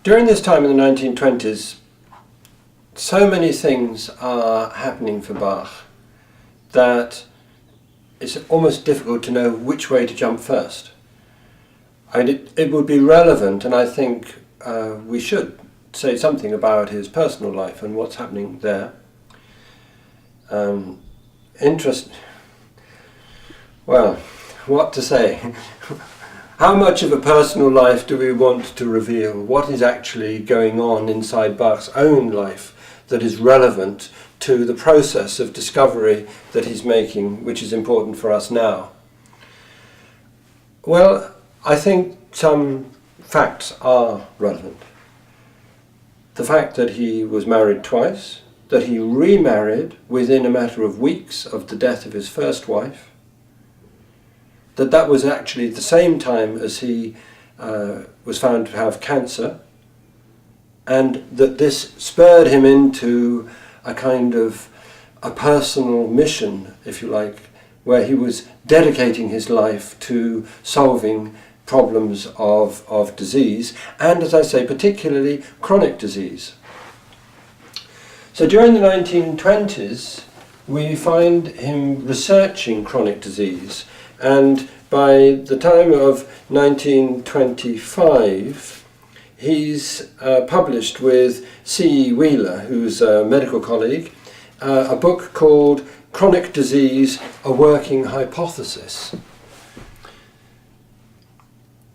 During this time in the 1920s, so many things are happening for Bach that it's almost difficult to know which way to jump first. I mean, it would be relevant, and I think we should say something about his personal life and what's happening there. Well, what to say? How much of a personal life do we want to reveal? What is actually going on inside Bach's own life that is relevant to the process of discovery that he's making, which is important for us now? Well, I think some facts are relevant. The fact that he was married twice, that he remarried within a matter of weeks of the death of his first wife, that was actually the same time as he was found to have cancer, and that this spurred him into a kind of a personal mission, if you like, where he was dedicating his life to solving problems of disease, and, as I say, particularly chronic disease. So during the 1920s, we find him researching chronic disease, and by the time of 1925, he's published with C.E. Wheeler, who's a medical colleague, a book called Chronic Disease, A Working Hypothesis.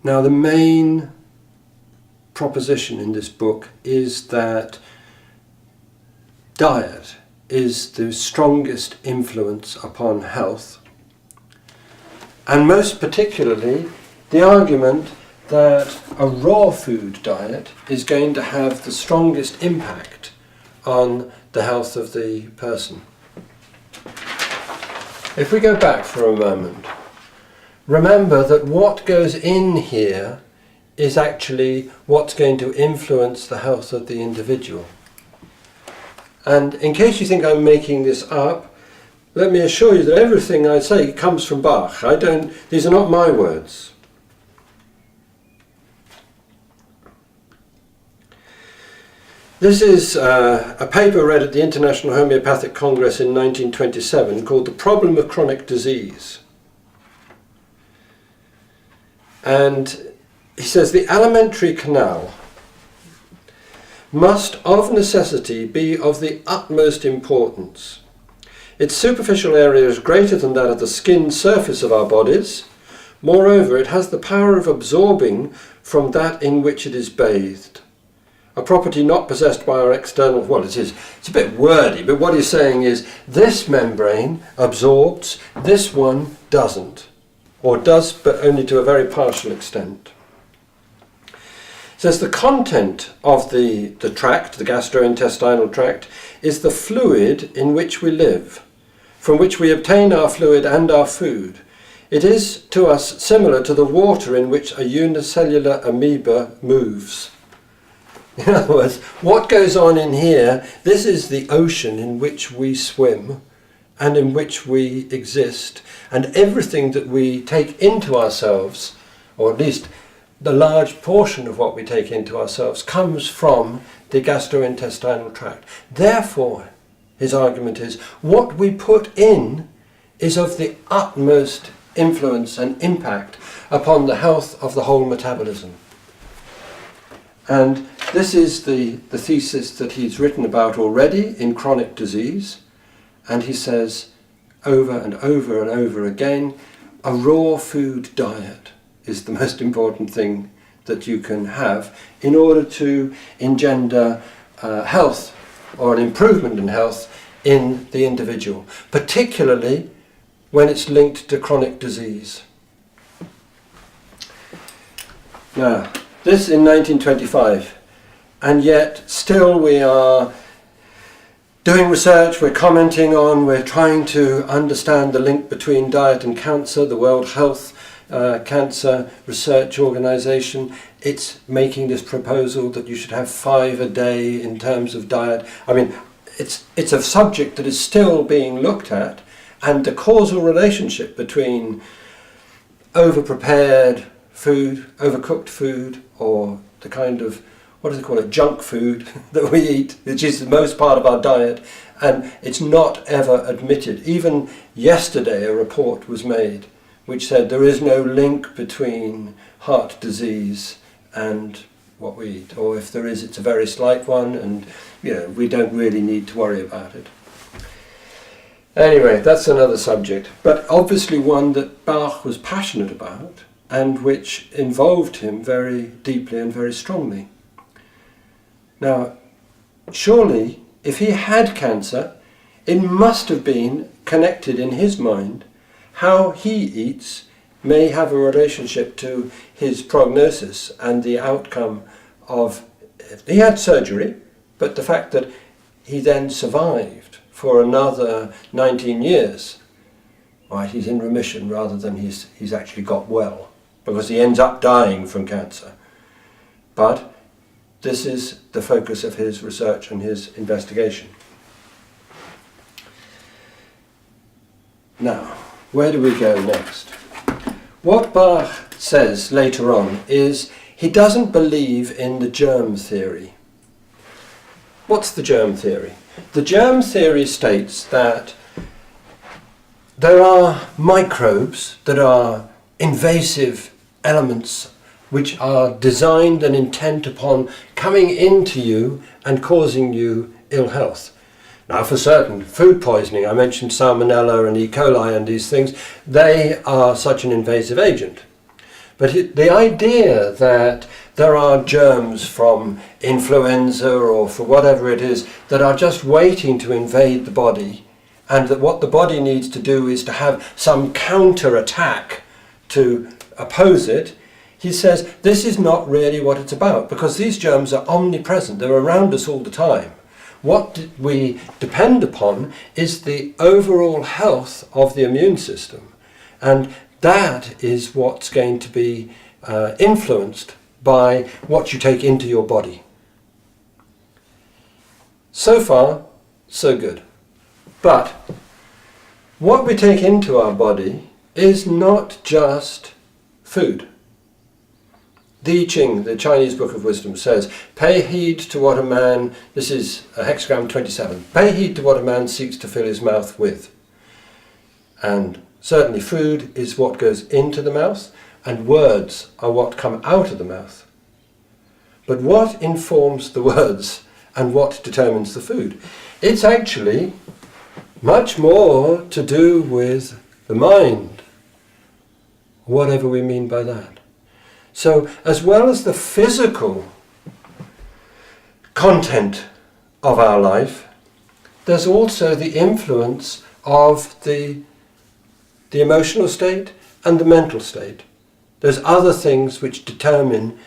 Now, the main proposition in this book is that diet is the strongest influence upon health, and most particularly the argument that a raw food diet is going to have the strongest impact on the health of the person. If we go back for a moment, remember that what goes in here is actually what's going to influence the health of the individual. And in case you think I'm making this up, let me assure you that everything I say comes from Bach. These are not my words. This is a paper read at the International Homeopathic Congress in 1927 called The Problem of Chronic Disease. And he says the alimentary canal must of necessity be of the utmost importance. Its superficial area is greater than that of the skin surface of our bodies. Moreover, it has the power of absorbing from that in which it is bathed, a property not possessed by our external, well, it's a bit wordy, but what he's saying is this membrane absorbs, this one doesn't, or does, but only to a very partial extent. It says the content of the tract, the gastrointestinal tract, is the fluid in which we live, from which we obtain our fluid and our food. It is to us similar to the water in which a unicellular amoeba moves. In other words, what goes on in here, this is the ocean in which we swim and in which we exist, and everything that we take into ourselves, or at least the large portion of what we take into ourselves, comes from the gastrointestinal tract. Therefore, his argument is, what we put in is of the utmost influence and impact upon the health of the whole metabolism. And this is the thesis that he's written about already in chronic disease, and he says over and over and over again, a raw food diet is the most important thing that you can have in order to engender health, or an improvement in health in the individual, particularly when it's linked to chronic disease. Now, this in 1925, and yet still we are doing research, we're commenting on, we're trying to understand the link between diet and cancer. The World Health Cancer Research Organization, it's making this proposal that you should have 5 a day in terms of diet. I mean, it's a subject that is still being looked at, and the causal relationship between over-prepared food, overcooked food, or the kind of what do they call it, junk food that we eat, which is the most part of our diet, and it's not ever admitted. Even yesterday a report was made which said there is no link between heart disease and what we eat, or if there is, it's a very slight one, and we don't really need to worry about it. Anyway, that's another subject, but obviously one that Bach was passionate about and which involved him very deeply and very strongly. Now, surely, if he had cancer, it must have been connected in his mind. How he eats may have a relationship to his prognosis and the outcome of... He had surgery, but the fact that he then survived for another 19 years, right, he's in remission rather than he's actually got well, because he ends up dying from cancer. But this is the focus of his research and his investigation. Now, where do we go next? What Bach says later on is he doesn't believe in the germ theory. What's the germ theory? The germ theory states that there are microbes that are invasive elements which are designed and intent upon coming into you and causing you ill health. Now, for certain, food poisoning, I mentioned salmonella and E. coli and these things, they are such an invasive agent. But the idea that there are germs from influenza or for whatever it is that are just waiting to invade the body, and that what the body needs to do is to have some counter-attack to oppose it, he says this is not really what it's about, because these germs are omnipresent, they're around us all the time. What we depend upon is the overall health of the immune system, and that is what's going to be influenced by what you take into your body. So far, so good. But what we take into our body is not just food. The I Ching, the Chinese Book of Wisdom, says, pay heed to what a man, this is hexagram 27, pay heed to what a man seeks to fill his mouth with. And certainly food is what goes into the mouth, and words are what come out of the mouth. But what informs the words and what determines the food? It's actually much more to do with the mind, whatever we mean by that. So, as well as the physical content of our life, there's also the influence of the emotional state and the mental state. There's other things which determine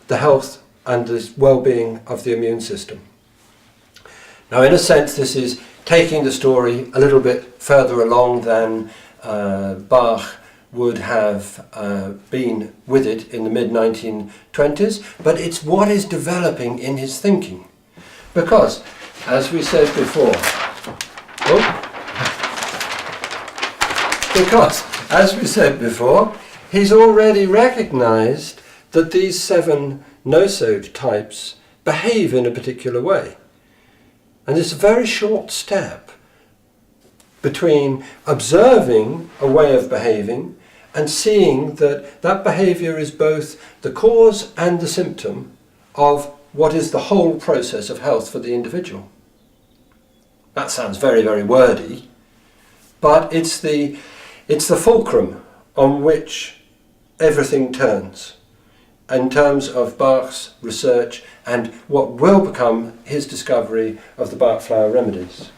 the health and the well-being of the immune system. Now, in a sense, this is taking the story a little bit further along than Bach would have been with it in the mid-1920s, but it's what is developing in his thinking. Because, as we said before, he's already recognized that these 7 nosode types behave in a particular way. And it's a very short step between observing a way of behaving and seeing that that behavior is both the cause and the symptom of what is the whole process of health for the individual. That sounds very, very wordy, but it's the fulcrum on which everything turns in terms of Bach's research and what will become his discovery of the Bach flower remedies.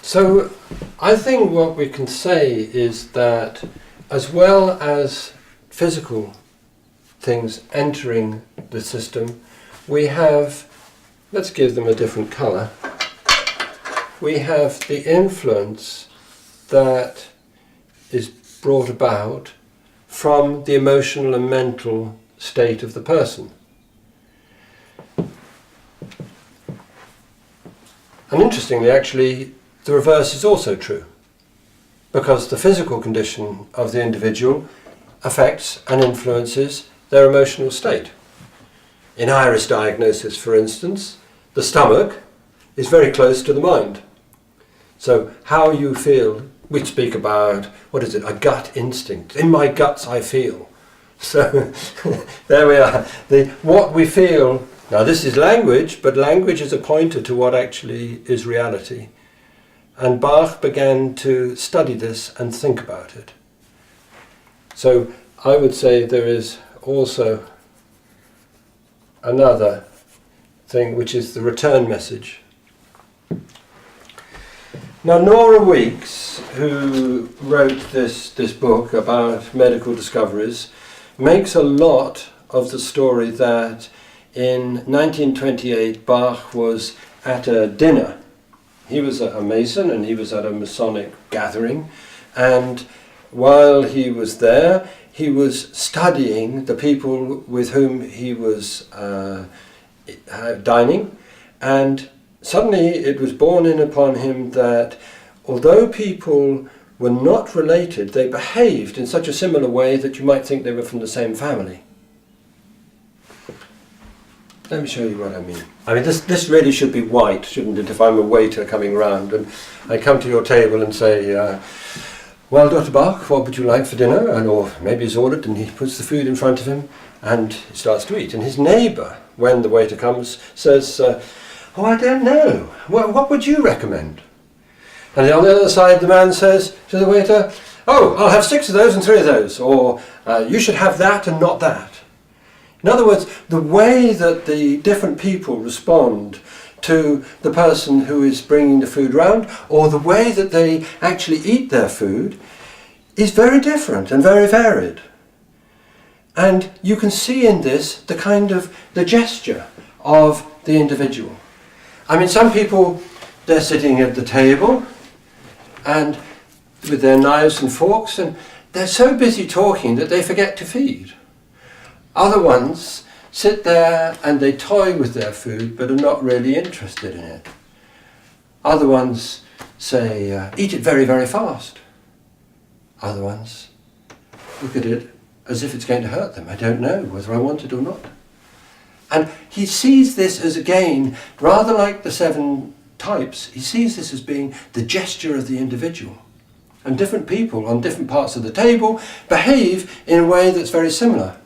So I think what we can say is that as well as physical things entering the system, we have, let's give them a different colour, we have the influence that is brought about from the emotional and mental state of the person. And interestingly, actually, the reverse is also true, because the physical condition of the individual affects and influences their emotional state. In iris diagnosis, for instance, the stomach is very close to the mind. So how you feel, we speak about, what is it, a gut instinct. In my guts I feel. So there we are. What we feel, now this is language, but language is a pointer to what actually is reality. And Bach began to study this and think about it. So I would say there is also another thing, which is the return message. Now, Nora Weeks, who wrote this book about medical discoveries, makes a lot of the story that in 1928 Bach was at a dinner. He was a Mason and he was at a Masonic gathering, and while he was there he was studying the people with whom he was dining, and suddenly it was borne in upon him that although people were not related, they behaved in such a similar way that you might think they were from the same family. Let me show you what I mean. I mean, this really should be white, shouldn't it, if I'm a waiter coming round and I come to your table and say, well, Dr. Bach, what would you like for dinner? And, or maybe he's ordered and he puts the food in front of him and he starts to eat. And his neighbour, when the waiter comes, says, oh, I don't know. What would you recommend? And on the other side, the man says to the waiter, oh, I'll have 6 of those and 3 of those. Or you should have that and not that. In other words, the way that the different people respond to the person who is bringing the food round, or the way that they actually eat their food, is very different and very varied. And you can see in this the gesture of the individual. I mean, some people, they're sitting at the table and with their knives and forks, and they're so busy talking that they forget to feed. Other ones sit there and they toy with their food but are not really interested in it. Other ones say, eat it very, very fast. Other ones look at it as if it's going to hurt them. I don't know whether I want it or not. And he sees this as, again, rather like the 7 types, he sees this as being the gesture of the individual. And different people on different parts of the table behave in a way that's very similar.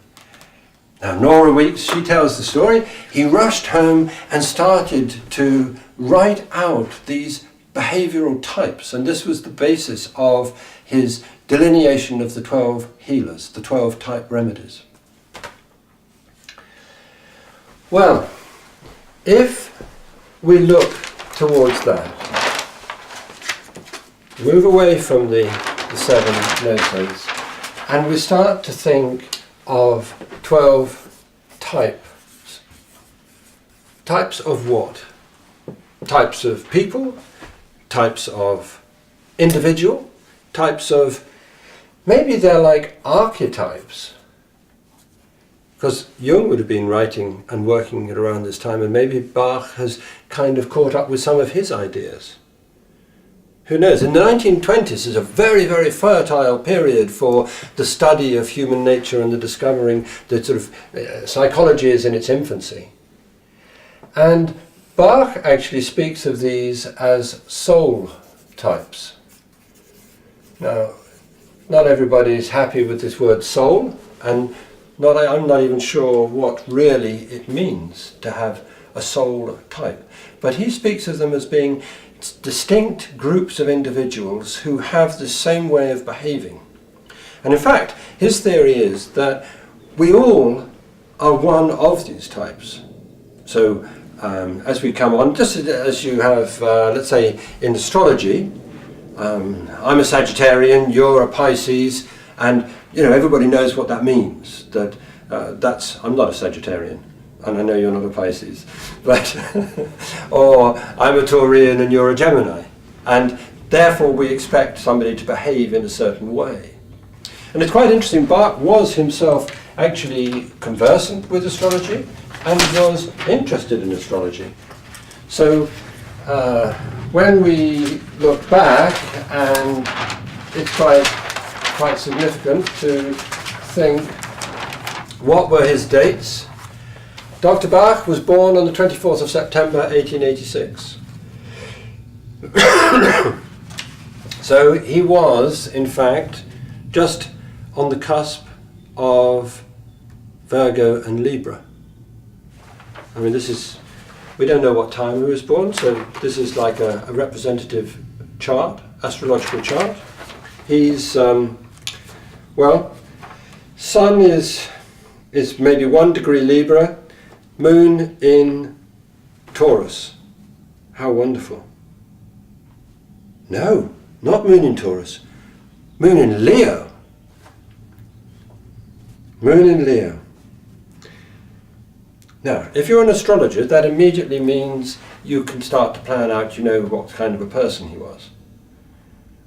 Now, Nora Weeks, she tells the story. He rushed home and started to write out these behavioural types, and this was the basis of his delineation of the 12 healers, the 12 type remedies. Well, if we look towards that, move away from the 7 no-sense, and we start to think of 12 types. Types of what? Types of people, types of individual, types of, maybe they're like archetypes. Because Jung would have been writing and working at around this time, and maybe Bach has kind of caught up with some of his ideas. Who knows? In the 1920s is a very, very fertile period for the study of human nature and the discovering that sort of psychology is in its infancy. And Bach actually speaks of these as soul types. Now, not everybody is happy with this word soul, and I'm not even sure what really it means to have a soul type. But he speaks of them as being distinct groups of individuals who have the same way of behaving. And in fact, his theory is that we all are one of these types. So as we come on, just as you have, let's say in astrology, I'm a Sagittarian, you're a Pisces, And everybody knows what that means. That I'm not a Sagittarian, and I know you're not a Pisces, but or I'm a Taurian and you're a Gemini, and therefore we expect somebody to behave in a certain way. And it's quite interesting. Bach was himself actually conversant with astrology and was interested in astrology. So when we look back, and it's quite significant to think, what were his dates? Dr. Bach was born on the 24th of September 1886. So he was, in fact, just on the cusp of Virgo and Libra. I mean, we don't know what time he was born, so this is like a representative chart, astrological chart. He's, sun is maybe 1 degree Libra, moon in Taurus. How wonderful. No, not moon in Taurus, moon in Leo. Moon in Leo. Now, if you're an astrologer, that immediately means you can start to plan out, what kind of a person he was.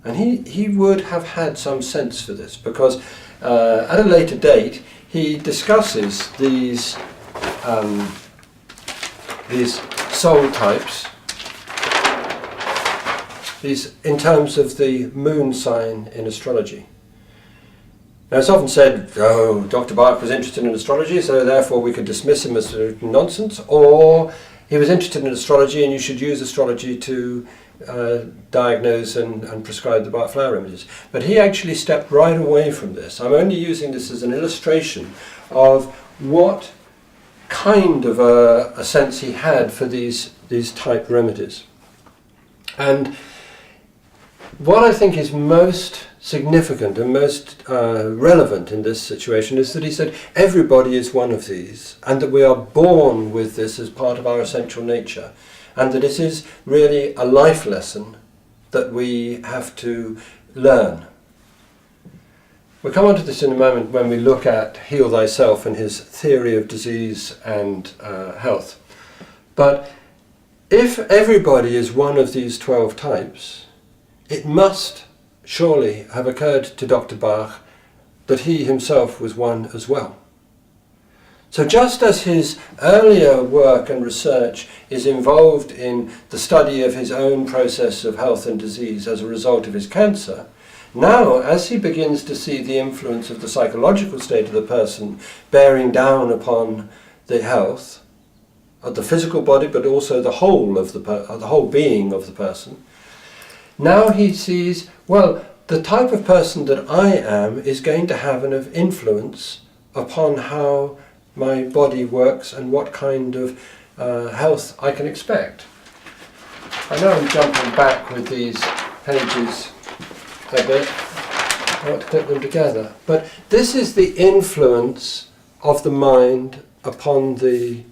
And he would have had some sense for this, because at a later date he discusses these soul types, these in terms of the moon sign in astrology. Now, it's often said, Dr. Bach was interested in astrology, so therefore we could dismiss him as nonsense, or he was interested in astrology and you should use astrology to diagnose and prescribe the Bach flower remedies. But he actually stepped right away from this. I'm only using this as an illustration of what kind of a sense he had for these type remedies. And what I think is most significant and most relevant in this situation is that he said everybody is one of these, and that we are born with this as part of our essential nature, and that it is really a life lesson that we have to learn. We'll come on to this in a moment when we look at Heal Thyself and his theory of disease and health. But if everybody is one of these 12 types, it must surely have occurred to Dr. Bach that he himself was one as well. So just as his earlier work and research is involved in the study of his own process of health and disease as a result of his cancer, now as he begins to see the influence of the psychological state of the person bearing down upon the health of the physical body, but also the whole of the whole being of the person, now he sees, well, the type of person that I am is going to have an influence upon how my body works and what kind of health I can expect. I know I'm jumping back with these pages a bit. I want to clip them together. But this is the influence of the mind upon the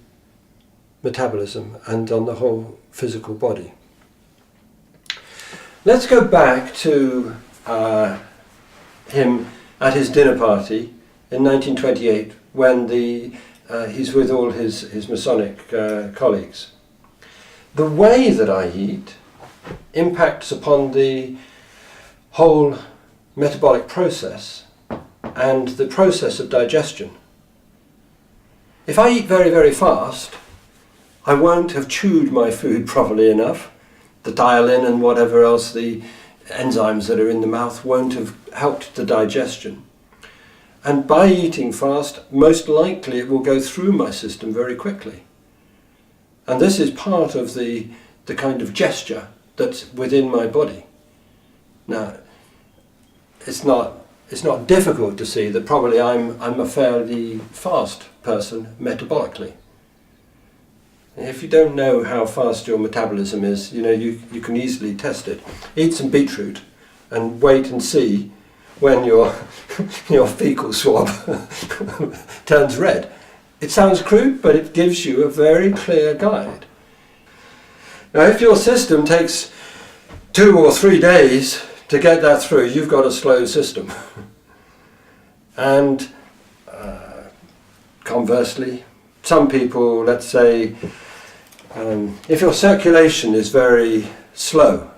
metabolism and on the whole physical body. Let's go back to him at his dinner party in 1928 when he's with all his Masonic colleagues. The way that I eat impacts upon the whole metabolic process and the process of digestion. If I eat very, very fast, I won't have chewed my food properly enough. The dialin and whatever else, the enzymes that are in the mouth, won't have helped the digestion. And by eating fast, most likely it will go through my system very quickly. And this is part of the kind of gesture that's within my body. Now, it's not difficult to see that probably I'm a fairly fast person metabolically. If you don't know how fast your metabolism is, you can easily test it. Eat some beetroot and wait and see when your fecal swab turns red. It sounds crude, but it gives you a very clear guide. Now, if your system takes 2 or 3 days to get that through, you've got a slow system. And conversely, some people, let's say, if your circulation is very slow,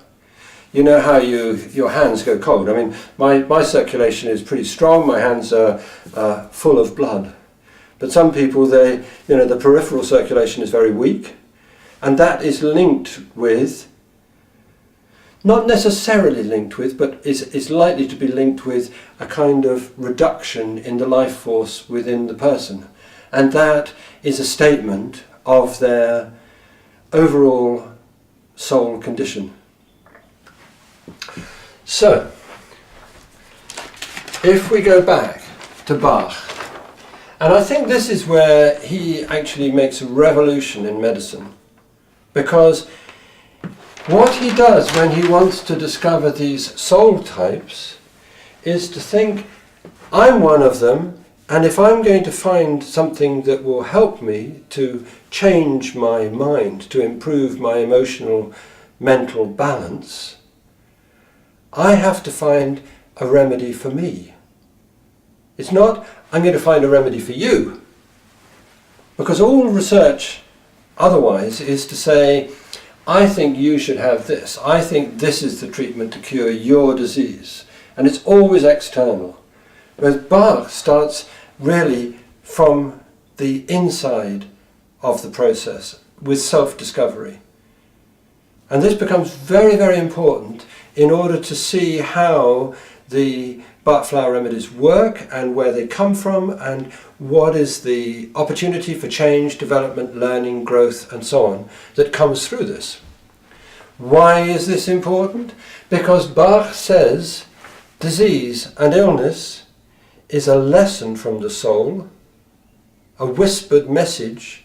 you know how your hands go cold. I mean, my circulation is pretty strong, my hands are full of blood. But some people, the peripheral circulation is very weak, and that is linked with, not necessarily linked with, but is likely to be linked with a kind of reduction in the life force within the person. And that is a statement of their overall soul condition. So, if we go back to Bach, and I think this is where he actually makes a revolution in medicine, because what he does when he wants to discover these soul types is to think, I'm one of them, and if I'm going to find something that will help me to change my mind, to improve my emotional, mental balance, I have to find a remedy for me. It's not, I'm going to find a remedy for you. Because all research otherwise is to say, I think you should have this. I think this is the treatment to cure your disease. And it's always external. Whereas Bach starts really from the inside of the process with self-discovery. And this becomes very, very important in order to see how the Bach flower remedies work and where they come from and what is the opportunity for change, development, learning, growth and so on that comes through this. Why is this important? Because Bach says disease and illness is a lesson from the soul, a whispered message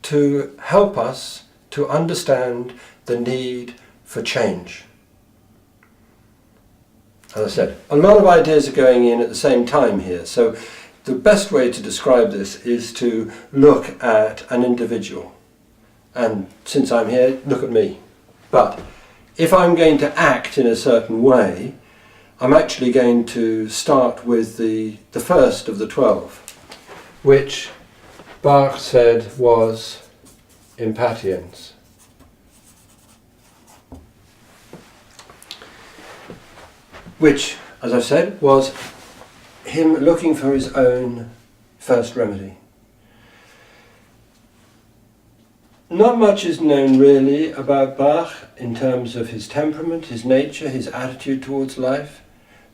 to help us to understand the need for change. As I said, a lot of ideas are going in at the same time here, so the best way to describe this is to look at an individual. And since I'm here, look at me. But if I'm going to act in a certain way, I'm actually going to start with the first of the 12, which Bach said was impatience. Which, as I said, was him looking for his own first remedy. Not much is known really about Bach in terms of his temperament, his nature, his attitude towards life,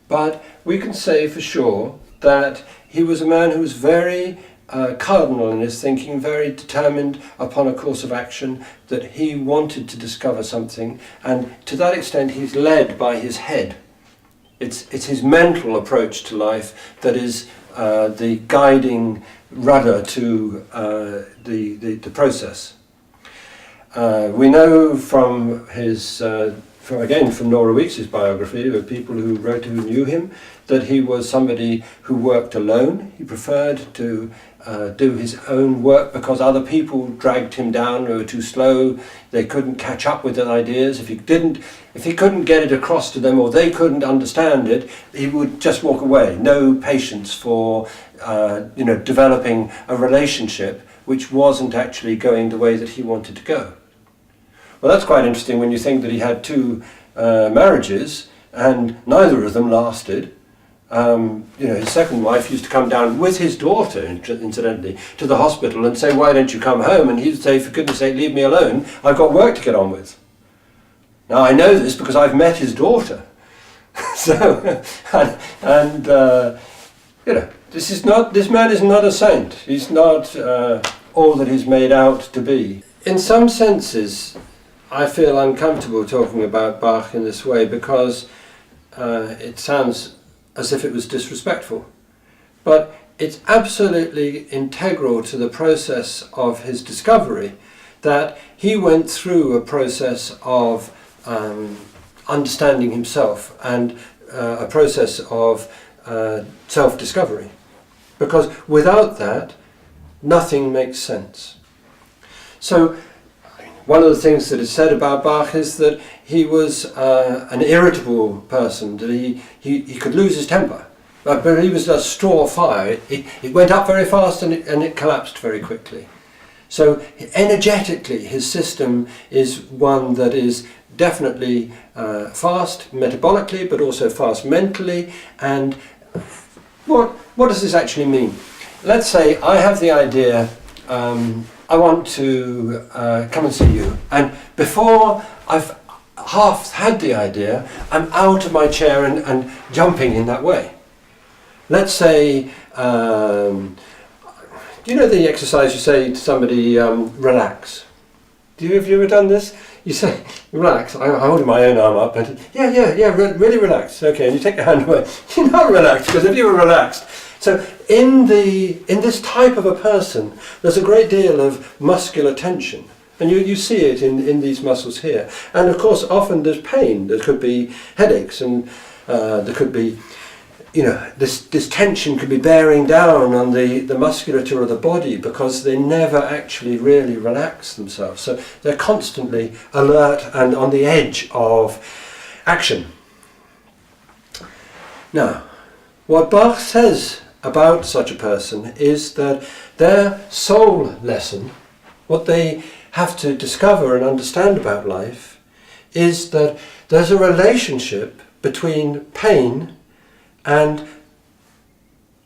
but we can say for sure that he was a man who was very cardinal in his thinking, very determined upon a course of action, that he wanted to discover something, and to that extent he's led by his head. It's his mental approach to life that is the guiding rudder to the process. We know from his, from Nora Weeks' biography, of people who knew him, that he was somebody who worked alone. He preferred to do his own work because other people dragged him down, they were too slow, they couldn't catch up with his ideas. If he couldn't get it across to them or they couldn't understand it, he would just walk away. No patience for developing a relationship which wasn't actually going the way that he wanted to go. Well, that's quite interesting when you think that he had two marriages and neither of them lasted. His second wife used to come down with his daughter, incidentally, to the hospital and say, why don't you come home? And he'd say, for goodness sake, leave me alone. I've got work to get on with. Now, I know this because I've met his daughter. This man is not a saint. He's not all that he's made out to be. In some senses, I feel uncomfortable talking about Bach in this way because it sounds as if it was disrespectful. But it's absolutely integral to the process of his discovery that he went through a process of understanding himself and a process of self-discovery. Because without that, nothing makes sense. So, one of the things that is said about Bach is that he was an irritable person, that he could lose his temper. I believe it was a straw fire. It went up very fast and it collapsed very quickly. So energetically his system is one that is definitely fast metabolically, but also fast mentally. And what does this actually mean? Let's say I have the idea, I want to come and see you, and before I've half had the idea, I'm out of my chair and jumping in that way. Let's say, do you know the exercise you say to somebody, relax? Have you ever done this? You say, relax. I'm holding my own arm up, and really relax. Okay, and you take your hand away. You're not relaxed, because if you were relaxed. So in this type of a person, there's a great deal of muscular tension. And you see it in these muscles here. And of course, often there's pain. There could be headaches, and there could be, this tension could be bearing down on the musculature of the body because they never actually really relax themselves. So they're constantly alert and on the edge of action. Now, what Bach says about such a person is that their soul lesson, what they have to discover and understand about life, is that there's a relationship between pain and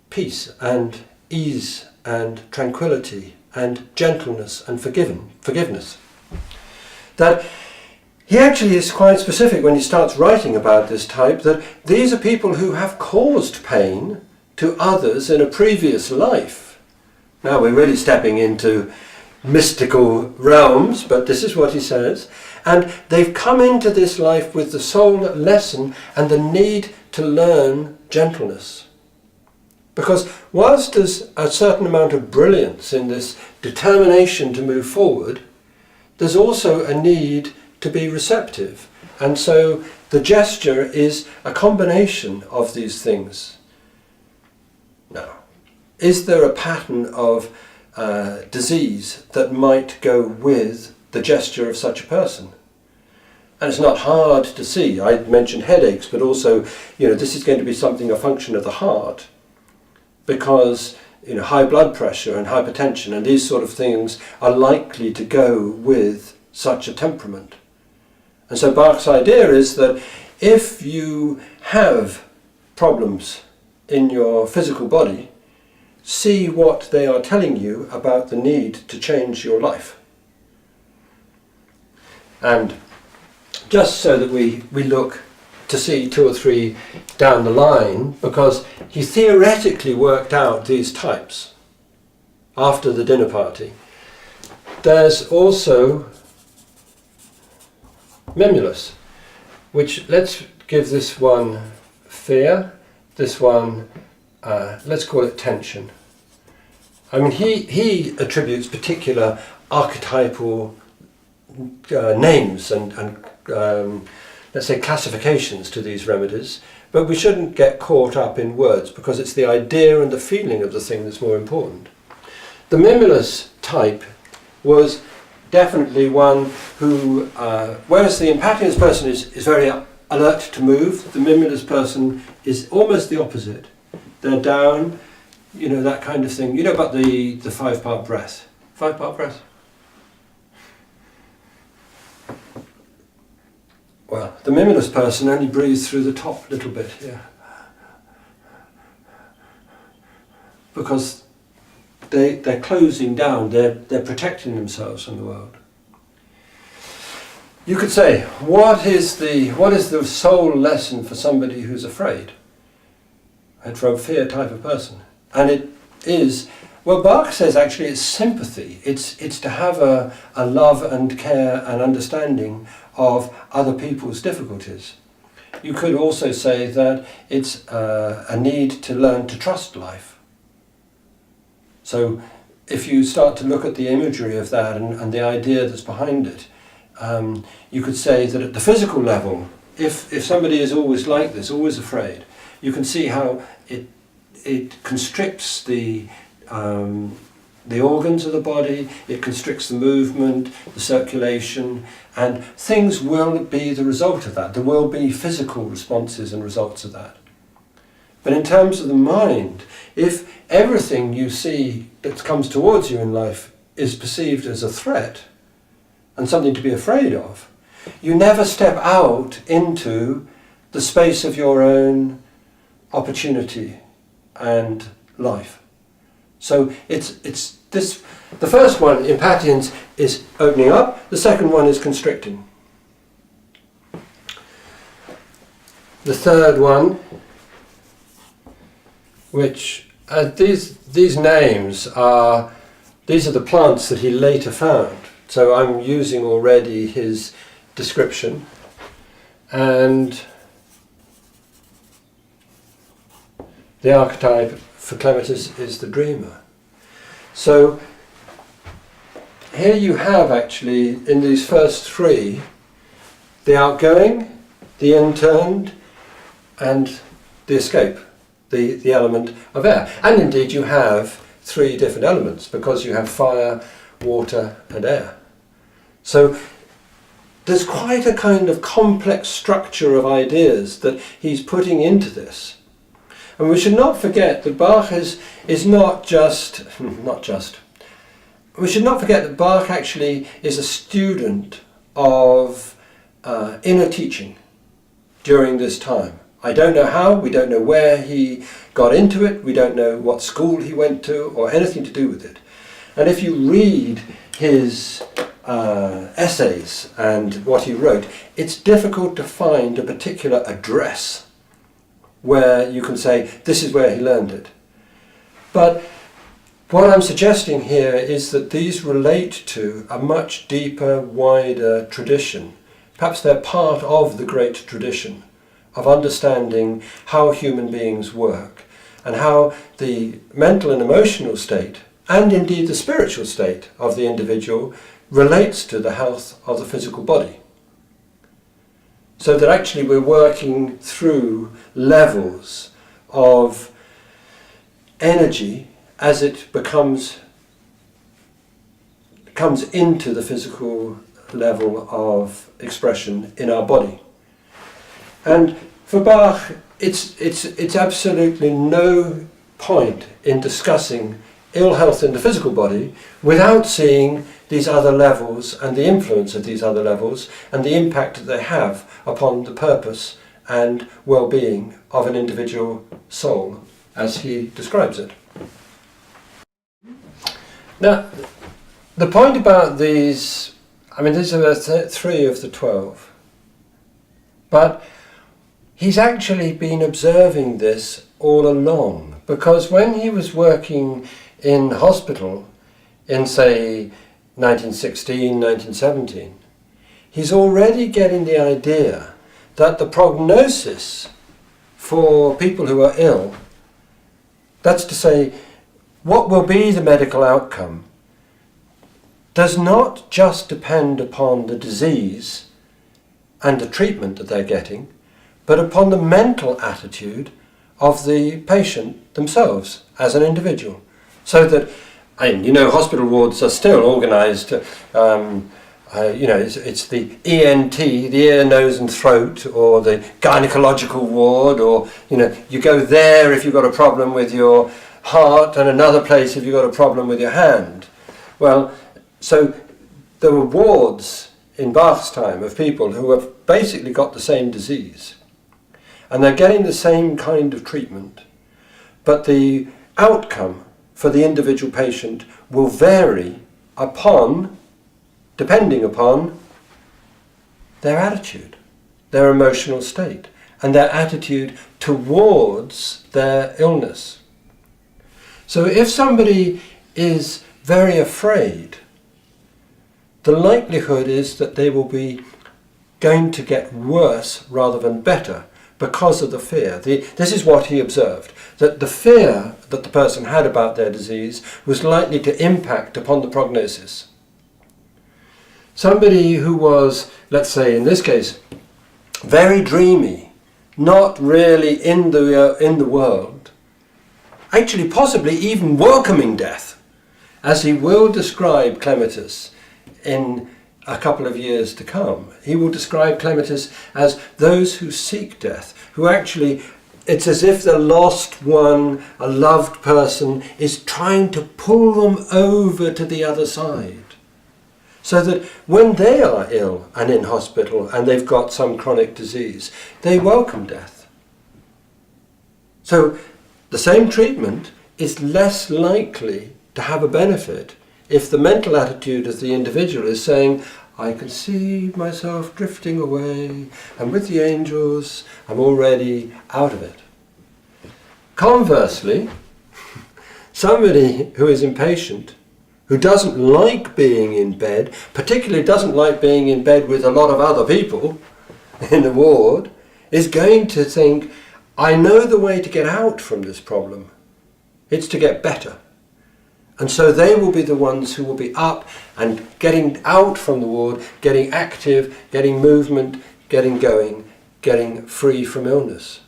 peace and ease and tranquility and gentleness and forgiveness. That he actually is quite specific when he starts writing about this type, that these are people who have caused pain to others in a previous life. Now we're really stepping into mystical realms, but this is what he says. And they've come into this life with the soul lesson and the need to learn gentleness. Because whilst there's a certain amount of brilliance in this determination to move forward, there's also a need to be receptive. And so the gesture is a combination of these things. Now, is there a pattern of disease that might go with the gesture of such a person? And it's not hard to see. I mentioned headaches, but also, this is going to be something, a function of the heart, because high blood pressure and hypertension and these sort of things are likely to go with such a temperament. And so Bach's idea is that if you have problems in your physical body, see what they are telling you about the need to change your life. And just so that we look to see 2 or 3 down the line, because he theoretically worked out these types after the dinner party. There's also Mimulus, which, let's give this one fear, this one let's call it tension. I mean, he attributes particular archetypal names and let's say classifications to these remedies, but we shouldn't get caught up in words because it's the idea and the feeling of the thing that's more important. The Mimulus type was definitely one who, whereas the Empathians person is very alert to move, the Mimulus person is almost the opposite. They're down, that kind of thing. You know about the 5-part breath? 5-part breath? Well, the Mimulus person only breathes through the top little bit here. Because they're closing down, they're protecting themselves from the world. You could say, what is the soul lesson for somebody who's afraid? And for a fear type of person. And it is, well, Bach says actually it's sympathy. It's to have a love and care and understanding of other people's difficulties. You could also say that it's a need to learn to trust life. So if you start to look at the imagery of that and the idea that's behind it, you could say that at the physical level, if somebody is always like this, always afraid, you can see how it constricts the organs of the body, it constricts the movement, the circulation, and things will be the result of that. There will be physical responses and results of that. But in terms of the mind, if everything you see that comes towards you in life is perceived as a threat and something to be afraid of, you never step out into the space of your own opportunity and life. So it's this. The first one, impatience, is opening up. The second one is constricting. The third one, which these names are, these are the plants that he later found. So I'm using already his description, and the archetype for Clematis is the dreamer. So here you have actually in these first three the outgoing, the interned, and the escape, the element of air. And indeed you have three different elements because you have fire, water and air. So there's quite a kind of complex structure of ideas that he's putting into this. And we should not forget that Bach is not just, we should not forget that Bach actually is a student of inner teaching during this time. I don't know how, we don't know where he got into it, we don't know what school he went to or anything to do with it. And if you read his essays and what he wrote, it's difficult to find a particular address where you can say, this is where he learned it. But what I'm suggesting here is that these relate to a much deeper, wider tradition. Perhaps they're part of the great tradition of understanding how human beings work and how the mental and emotional state, and indeed the spiritual state of the individual, relates to the health of the physical body. So that actually we're working through levels of energy as it comes into the physical level of expression in our body. And for Bach, it's absolutely no point in discussing ill health in the physical body without seeing these other levels and the influence of these other levels and the impact that they have upon the purpose and well-being of an individual soul, as he describes it. Now, the point about these, I mean, these are three of the 12, but he's actually been observing this all along, because when he was working in hospital in, say, 1916, 1917, he's already getting the idea that the prognosis for people who are ill, that's to say, what will be the medical outcome, does not just depend upon the disease and the treatment that they're getting, but upon the mental attitude of the patient themselves as an individual. So that, and you know, hospital wards are still organised, you know, it's the ENT, the ear, nose and throat, or the gynecological ward, or, you know, you go there if you've got a problem with your heart and another place if you've got a problem with your hand. Well, so there were wards in Bach's time of people who have basically got the same disease. And they're getting the same kind of treatment, but the outcome for the individual patient will vary depending upon their attitude, their emotional state, and their attitude towards their illness. So if somebody is very afraid, the likelihood is that they will be going to get worse rather than better, because of the fear. This is what he observed, that the fear that the person had about their disease was likely to impact upon the prognosis. Somebody who was, let's say in this case, very dreamy, not really in the world, actually possibly even welcoming death, as he will describe Clematis in a couple of years to come. He will describe Clematis as those who seek death, who actually It's as if the lost one, a loved person, is trying to pull them over to the other side. So that when they are ill and in hospital and they've got some chronic disease, they welcome death. So the same treatment is less likely to have a benefit if the mental attitude of the individual is saying, I can see myself drifting away, and with the angels, I'm already out of it. Conversely, somebody who is impatient, who doesn't like being in bed, particularly doesn't like being in bed with a lot of other people in the ward, is going to think, I know the way to get out from this problem. It's to get better. And so they will be the ones who will be up and getting out from the ward, getting active, getting movement, getting going, getting free from illness.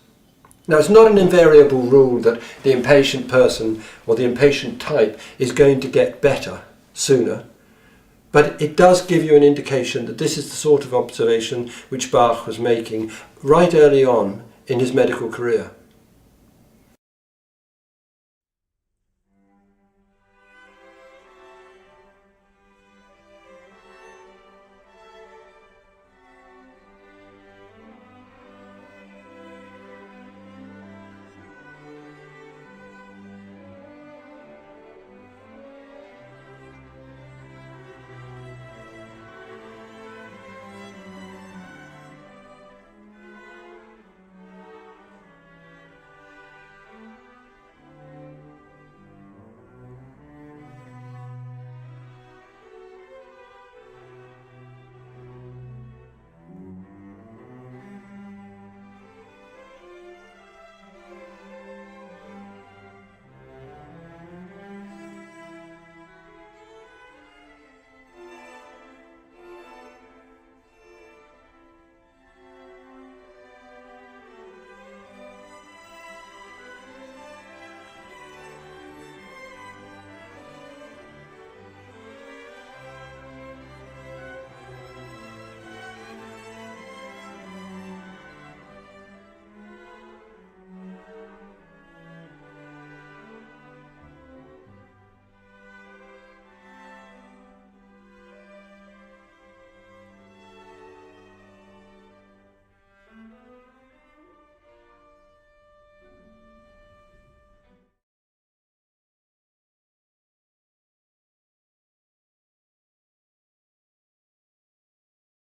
Now, it's not an invariable rule that the impatient person or the impatient type is going to get better sooner, but it does give you an indication that this is the sort of observation which Bach was making right early on in his medical career.